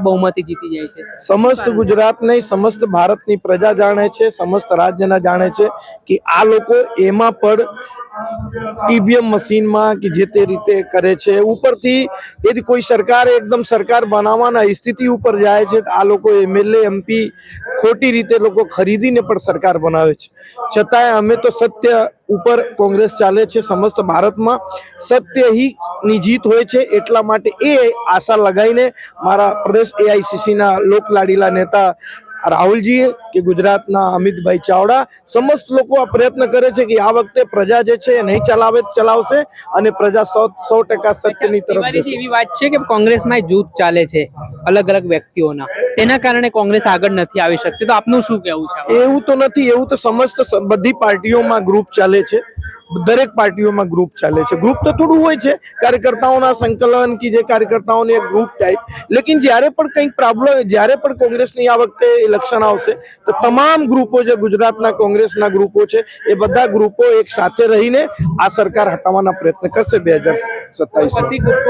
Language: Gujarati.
બહુમતી જીતી જાય છે? સમસ્ત ગુજરાત નહીં, સમસ્ત ભારતની પ્રજા જાણે છે, સમસ્ત રાજ્યના જાણે છે કે આ લોકો એમાં પણ ઈવીએમ મશીનમાં કે જે તે રીતે કરે છે. ઉપરથી यदि કોઈ સરકાર એકદમ સરકાર બનાવવાના સ્થિતિ ઉપર જાય છે તો આ લોકો એમએલએ એમપી ખોટી રીતે લોકો ખરીદીને પણ સરકાર બનાવે છે. છતાંય અમે તો સત્ય ઉપર કોંગ્રેસ ચાલે છે. સમસ્ત ભારતમાં સત્ય ની જીત હોય છે, એટલા માટે એ આશા લગાવીને મારા પ્રદેશ એઆઈસીસી ના લોકલાડીલા નેતા રાહુલજી કે ગુજરાતના અમિતભાઈ ચાવડા સમસ્ત લોકો આ પ્રયત્ન કરે છે કે આ વખતે પ્રજા જે છે એ નહીં ચલાવશે અને પ્રજા 100% સત્યની તરફ જશે. એવી વાત છે કે કોંગ્રેસમાં જૂથ ચાલે છે અલગ અલગ વ્યક્તિઓના, તેના કારણે કોંગ્રેસ આગળ નથી આવી શકતી, તો આપનું શું કહેવું છે? એવું તો નથી, એવું તો સમસ્ત બધી પાર્ટીઓમાં ગ્રુપ ચાલે છે, દરેક પાર્ટીઓમાં ગ્રુપ ચાલે છે. ગ્રુપ તો થોડું હોય છે કાર્યકર્તાઓના સંકલન કે જે કાર્યકર્તાઓને એક ગ્રુપ ટાઈપ, લેકિન જ્યારે પણ કંઈક પ્રોબ્લેમ, જ્યારે પણ કોંગ્રેસની આ વખતે ઇલેક્શન આવશે તો તમામ ગ્રુપો જે ગુજરાતના કોંગ્રેસના ગ્રુપો છે એ બધા ગ્રુપો એક સાથે રહીને આ સરકાર હટાવવાના પ્રયત્ન કરશે 2027.